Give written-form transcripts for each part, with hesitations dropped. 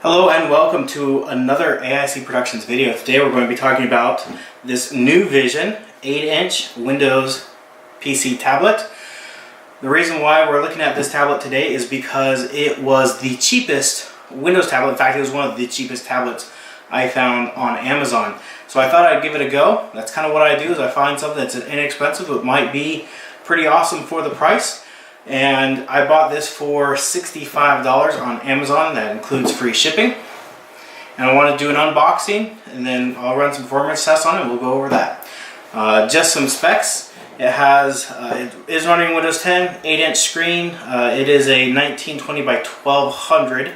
Hello and welcome to another AIC Productions video. Today we're going to be talking about this NuVision 8-inch Windows PC tablet. The reason why we're looking at this tablet today is because it was the cheapest Windows tablet. In fact, it was one of the cheapest tablets I found on Amazon. So I thought I'd give it a go. That's kind of what I do, is I find something that's inexpensive but might be pretty awesome for the price. And I bought this for $65 on Amazon. That includes free shipping. And I want to do an unboxing, and then I'll run some performance tests on it, and we'll go over that. Just some specs. It is running Windows 10, 8-inch screen. It is a 1920 by 1200. It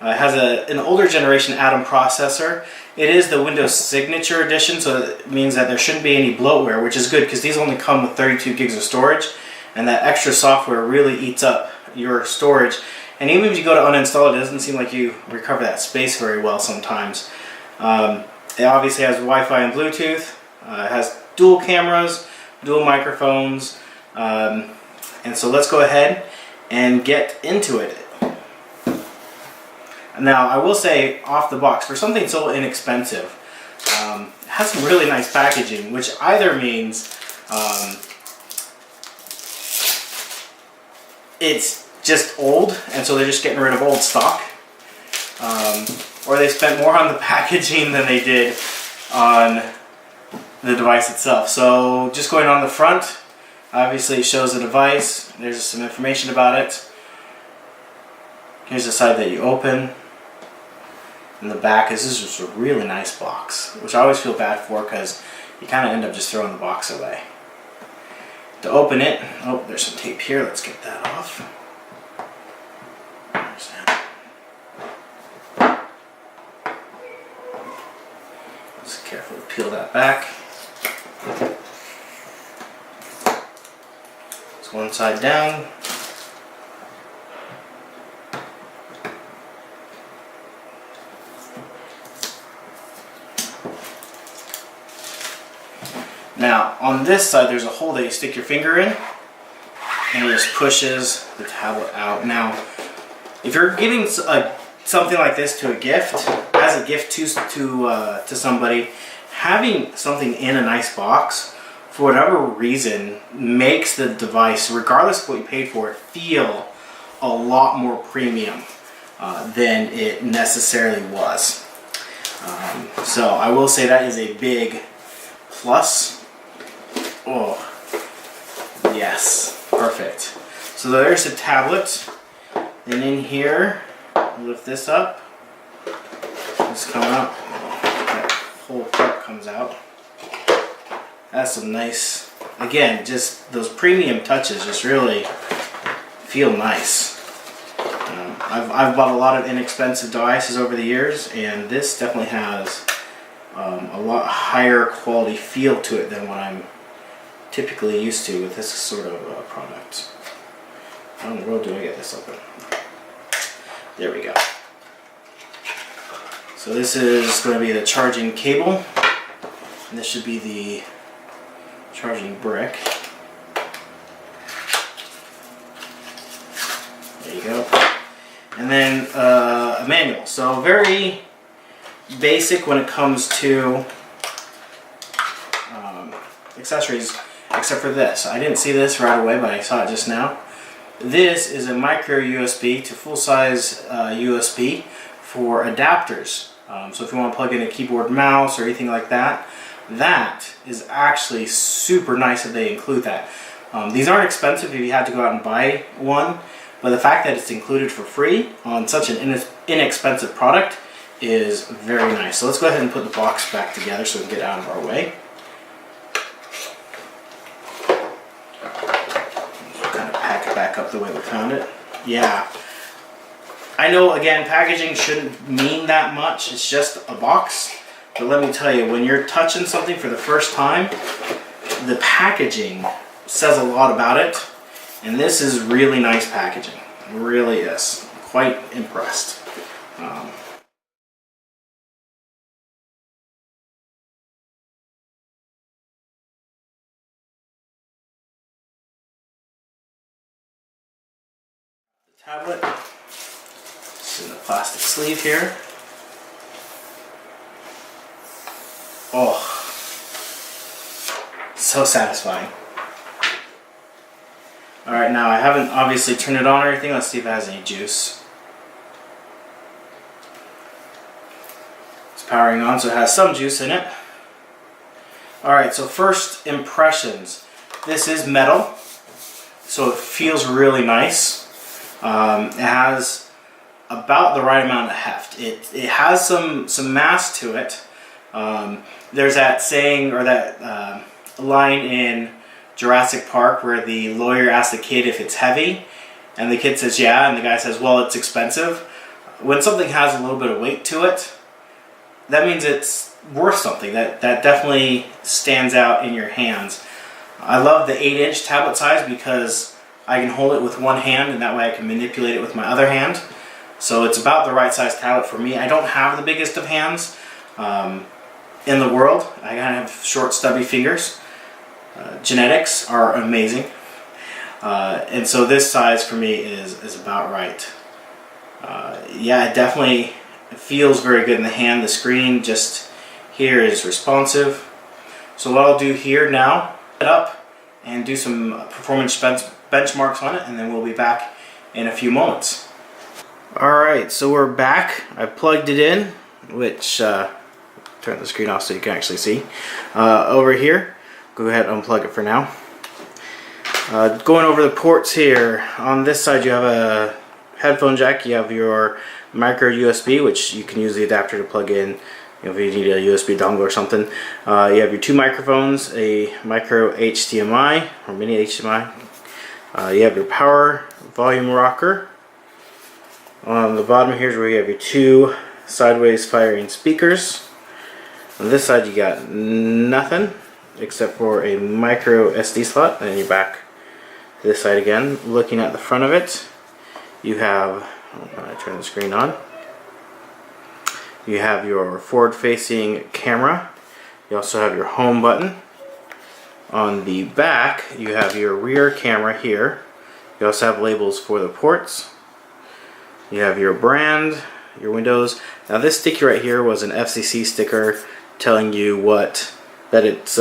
has an older generation Atom processor. It is the Windows Signature Edition, so it means that there shouldn't be any bloatware, which is good because these only come with 32 gigs of storage. And that extra software really eats up your storage. And even if you go to uninstall it, it doesn't seem like you recover that space very well sometimes. It obviously has Wi-Fi and Bluetooth. It has dual cameras, dual microphones. And so let's go ahead and get into it. Now, I will say off the box, for something so inexpensive, it has some really nice packaging, which either means it's just old, and so they're just getting rid of old stock, or they spent more on the packaging than they did on the device itself. So just going on the front, obviously it shows the device. There's some information about it. Here's the side that you open, and the back is just a really nice box, which I always feel bad for because you kind of end up just throwing the box away. To open it, oh, there's some tape here. Let's get that off. There's that. Just carefully peel that back. It's one side down. Now, on this side, there's a hole that you stick your finger in, and it just pushes the tablet out. Now, if you're giving something like this to a gift, as a gift to somebody, having something in a nice box, for whatever reason, makes the device, regardless of what you paid for it, feel a lot more premium than it necessarily was. So I will say that is a big plus. Oh, yes, perfect. So there's the tablet, and in here, lift this up, this come out, that whole part comes out. That's some nice, again, just those premium touches just really feel nice. I've bought a lot of inexpensive devices over the years, and this definitely has a lot higher quality feel to it than what I'm typically used to with this sort of product. How in the world do I get this open? There we go. So this is going to be the charging cable, and this should be the charging brick. There you go. And then a manual. So very basic when it comes to accessories, except for this. I didn't see this right away, but I saw it just now. This is a micro USB to full-size USB for adapters. So if you want to plug in a keyboard, mouse, or anything like that, that is actually super nice that they include that. These aren't expensive if you had to go out and buy one, but the fact that it's included for free on such an inexpensive product is very nice. So let's go ahead and put the box back together so we can get out of our way. Back up the way we found it. Yeah, I know, again, packaging shouldn't mean that much. It's just a box, but let me tell you, when you're touching something for the first time, the packaging says a lot about it, and this is really nice packaging. It really is. Quite impressed. Tablet. It's in the plastic sleeve here. Oh, so satisfying. Alright, now I haven't obviously turned it on or anything. Let's see if it has any juice. It's powering on, so it has some juice in it. Alright, so first impressions. This is metal, so it feels really nice. It has about the right amount of heft. It has some mass to it. There's that saying, or that line in Jurassic Park where the lawyer asks the kid if it's heavy, and the kid says yeah, and the guy says, well, it's expensive. When something has a little bit of weight to it, that means it's worth something. That definitely stands out in your hands. I love the 8-inch tablet size because I can hold it with one hand, and that way I can manipulate it with my other hand. So it's about the right size tablet for me. I don't have the biggest of hands in the world. I kind of have short, stubby fingers. Genetics are amazing. And so this size for me is about right. Yeah, it definitely feels very good in the hand. The screen just here is responsive. So what I'll do here now, set up and do some performance benchmarks on it, and then we'll be back in a few moments. Alright, so we're back. I plugged it in, which turn the screen off so you can actually see. Over here, go ahead and unplug it for now. Going over the ports here, on this side you have a headphone jack, you have your micro USB, which you can use the adapter to plug in if you need a USB dongle or something. You have your two microphones, a micro HDMI or mini HDMI. You have your power volume rocker. On the bottom here is where you have your two sideways firing speakers. On this side you got nothing except for a micro SD slot, and then you're back to this side again. Looking at the front of it, you have, I turn the screen on, you have your forward-facing camera. You also have your home button. On the back you have your rear camera here. You also have labels for the ports. You have your brand, your Windows. Now this sticky right here was an FCC sticker telling you that it's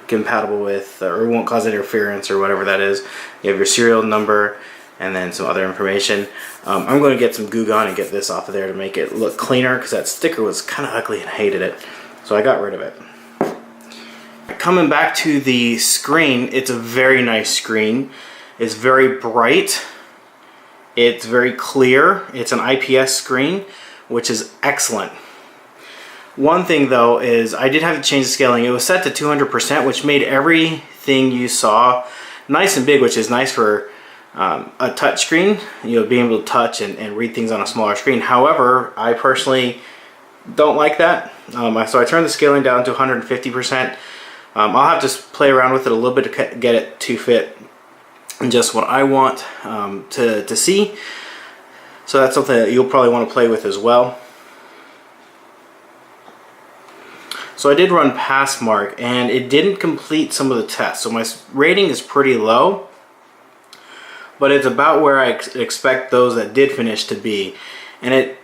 compatible with, or won't cause interference, or whatever that is. You have your serial number and then some other information. I'm going to get some Goo Gone and get this off of there to make it look cleaner, because that sticker was kind of ugly and I hated it. So I got rid of it. Coming back to the screen, it's a very nice screen. It's very bright. It's very clear. It's an IPS screen, which is excellent. One thing though is I did have to change the scaling. It was set to 200%, which made everything you saw nice and big, which is nice for a touch screen, you know, being able to touch and read things on a smaller screen. However, I personally don't like that. So I turned the scaling down to 150%. I'll have to play around with it a little bit to get it to fit just what I want to see. So that's something that you'll probably want to play with as well. So I did run Passmark, and it didn't complete some of the tests. So my rating is pretty low, but it's about where I expect those that did finish to be. And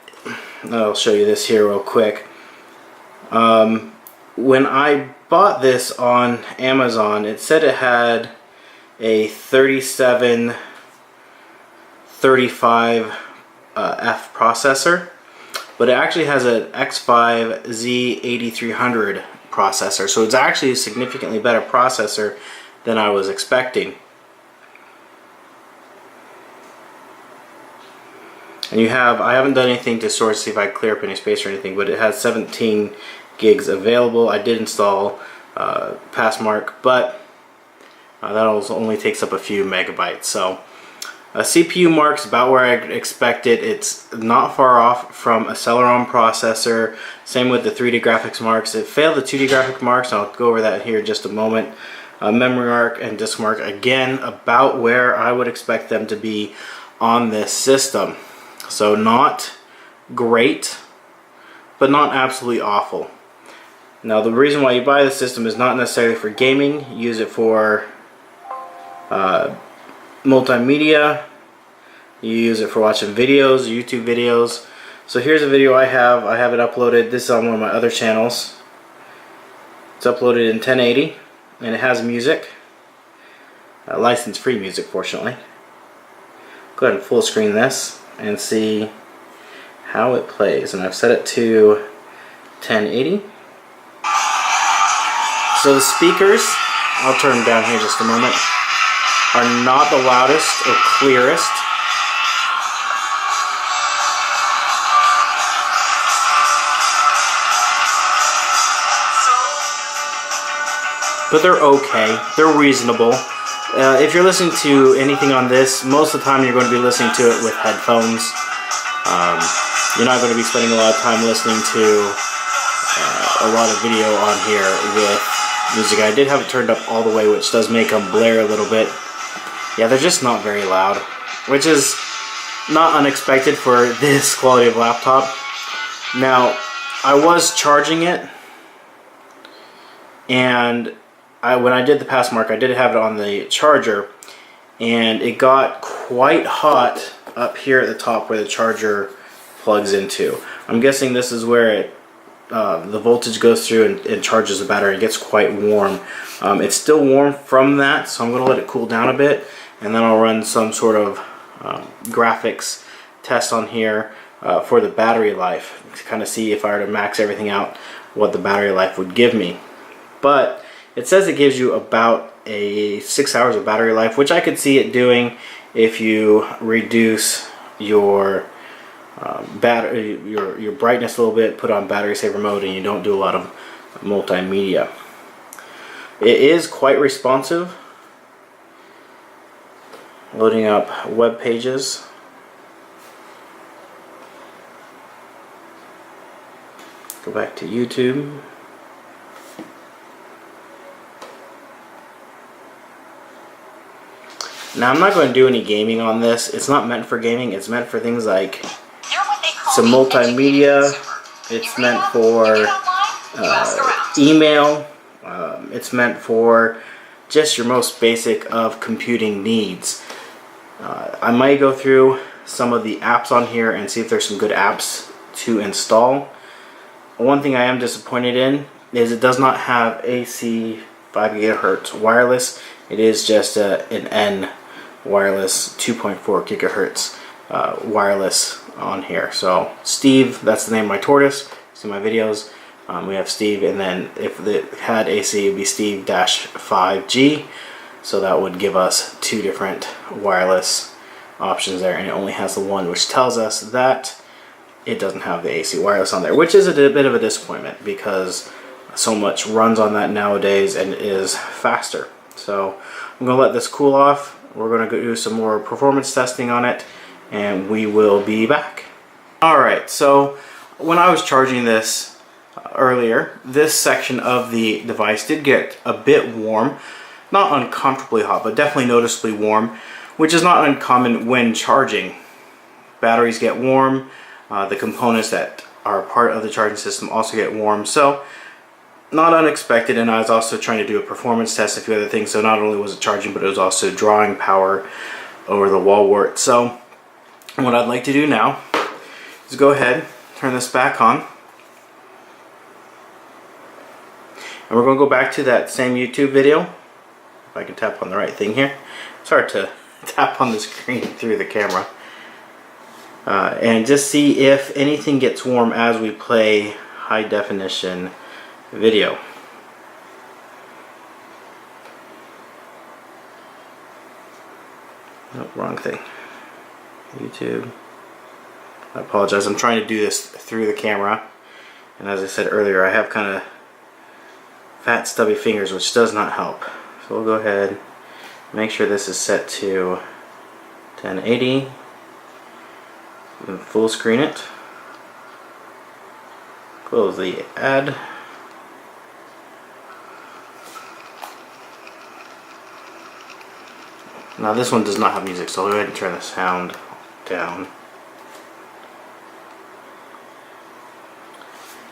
I'll show you this here real quick. When I bought this on Amazon, it said it had a 3735F processor, but it actually has an X5 Z8300 processor, so it's actually a significantly better processor than I was expecting. And I haven't done anything to sort to see if I clear up any space or anything, but it has 17 gigs available. I did install Passmark, but that only takes up a few megabytes. So CPU marks about where I expected. It's not far off from a Celeron processor. Same with the 3D graphics marks. It failed the 2D graphic marks, and I'll go over that here in just a moment. Memory mark and disk mark, again, about where I would expect them to be on this system. So not great, but not absolutely awful. Now the reason why you buy the system is not necessarily for gaming. You use it for multimedia, You use it for watching videos, YouTube videos. So here's a video I have. I have it uploaded. This is on one of my other channels. It's uploaded in 1080 and it has music. License-free music, fortunately. Go ahead and full screen this and see how it plays. And I've set it to 1080. So the speakers, I'll turn them down here just a moment, are not the loudest or clearest. But they're okay. They're reasonable. If you're listening to anything on this, most of the time you're going to be listening to it with headphones. You're not going to be spending a lot of time listening to a lot of video on here with music. I did have it turned up all the way, which does make them blare a little bit. Yeah, they're just not very loud, which is not unexpected for this quality of laptop. Now, I was charging it, and when I did the pass mark, I did have it on the charger, and it got quite hot up here at the top where the charger plugs into. I'm guessing this is where the voltage goes through and charges the battery. It gets quite warm. It's still warm from that, so I'm going to let it cool down a bit, and then I'll run some sort of graphics test on here for the battery life to kind of see if I were to max everything out, what the battery life would give me. But it says it gives you about 6 hours of battery life, which I could see it doing if you reduce your battery, your brightness a little bit, put on battery saver mode, and you don't do a lot of multimedia. It is quite responsive, loading up web pages. Go back to YouTube. Now, I'm not going to do any gaming on this. It's not meant for gaming. It's meant for things like some multimedia. It's meant for email. It's meant for just your most basic of computing needs. I might go through some of the apps on here and see if there's some good apps to install. One thing I am disappointed in is it does not have AC 5 GHz wireless. It is just an N wireless 2.4 gigahertz wireless on here. So Steve, that's the name of my tortoise. See my videos. We have Steve, and then if it had AC, it would be Steve-5G. So that would give us two different wireless options there, and it only has the one, which tells us that it doesn't have the AC wireless on there, which is a bit of a disappointment because so much runs on that nowadays and is faster. So I'm going to let this cool off. We're going to go do some more performance testing on it, and we will be back. Alright, so when I was charging this earlier, this section of the device did get a bit warm. Not uncomfortably hot, but definitely noticeably warm, which is not uncommon when charging. Batteries get warm, the components that are part of the charging system also get warm, so not unexpected. And I was also trying to do a performance test, a few other things, so not only was it charging, but it was also drawing power over the wall wart. So what I'd like to do now is go ahead, turn this back on, and we're going to go back to that same YouTube video. If I can tap on the right thing here. It's hard to tap on the screen through the camera. And just see if anything gets warm as we play high definition video. Oh, wrong thing. YouTube. I apologize. I'm trying to do this through the camera, and as I said earlier, I have kind of fat stubby fingers, which does not help. So we'll go ahead, make sure this is set to 1080, and full screen it. Close the ad. Now this one does not have music, so I'll go ahead and turn the sound down.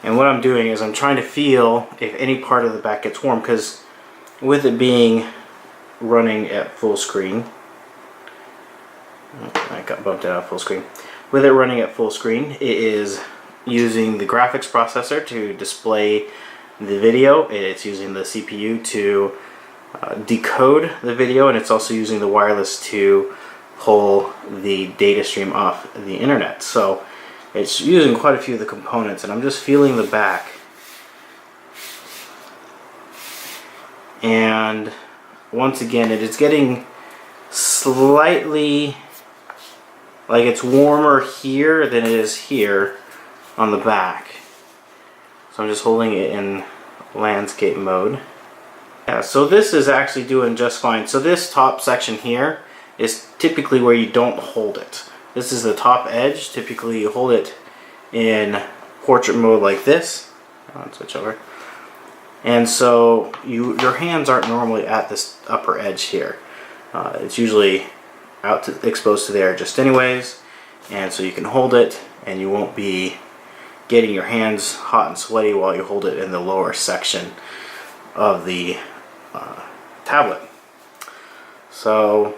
And what I'm doing is I'm trying to feel if any part of the back gets warm, because with it being running at full screen, I got bumped out of full screen. With it running at full screen, it is using the graphics processor to display the video. It's using the CPU to decode the video, and it's also using the wireless to pull the data stream off the internet. So it's using quite a few of the components, and I'm just feeling the back. And once again, it is getting slightly, like it's warmer here than it is here on the back. So I'm just holding it in landscape mode. Yeah, so this is actually doing just fine. So this top section here is typically where you don't hold it. This is the top edge. Typically you hold it in portrait mode like this. I'll switch over. And so your hands aren't normally at this upper edge here. It's usually exposed to the air just anyways, and so you can hold it and you won't be getting your hands hot and sweaty while you hold it in the lower section of the tablet. So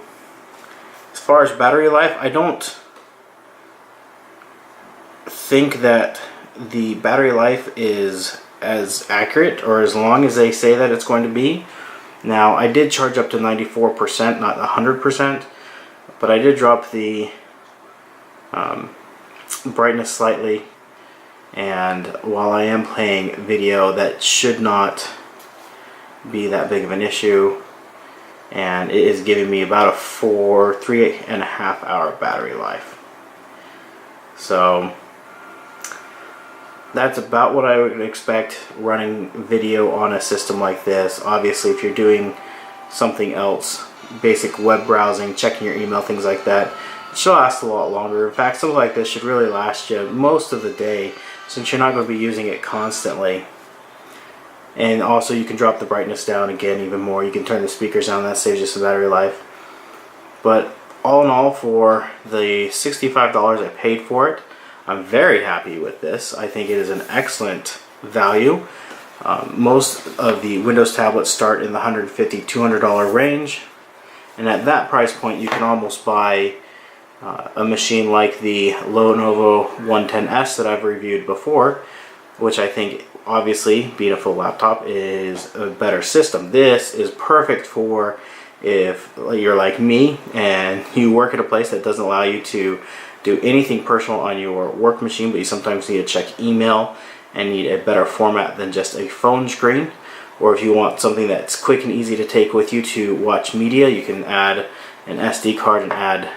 as far as battery life, I don't think that the battery life is as accurate or as long as they say that it's going to be. Now, I did charge up to 94%, not 100%, but I did drop the brightness slightly, and while I am playing video, that should not be that big of an issue, and it is giving me about a 3.5 hour battery life. So that's about what I would expect running video on a system like this. Obviously, if you're doing something else, basic web browsing, checking your email, things like that, it should last a lot longer. In fact, something like this should really last you most of the day, since you're not going to be using it constantly. And also, you can drop the brightness down again even more. You can turn the speakers down. That saves you some battery life. But all in all, for the $65 I paid for it, I'm very happy with this. I think it is an excellent value. Most of the Windows tablets start in the $150, $200 range, and at that price point you can almost buy a machine like the Lenovo 110S that I've reviewed before, which I think, obviously, being a full laptop, is a better system. This is perfect for if you're like me and you work at a place that doesn't allow you to do anything personal on your work machine, but you sometimes need to check email and need a better format than just a phone screen. Or if you want something that's quick and easy to take with you to watch media, you can add an SD card and add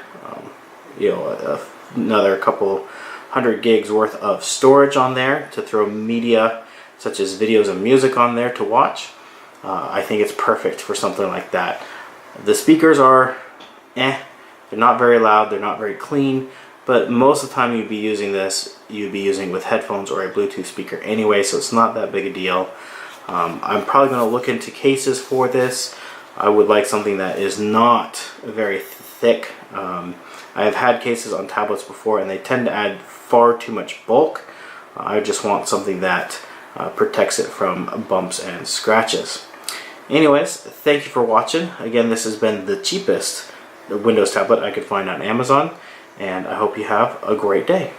another couple hundred gigs worth of storage on there to throw media such as videos and music on there to watch. I think it's perfect for something like that. The speakers are they're not very loud, they're not very clean, but most of the time you'd be using with headphones or a Bluetooth speaker anyway, so it's not that big a deal. I'm probably going to look into cases for this. I would like something that is not very thick. I have had cases on tablets before and they tend to add far too much bulk. I just want something that protects it from bumps and scratches. Anyways, thank you for watching. Again, this has been the cheapest Windows tablet I could find on Amazon, and I hope you have a great day.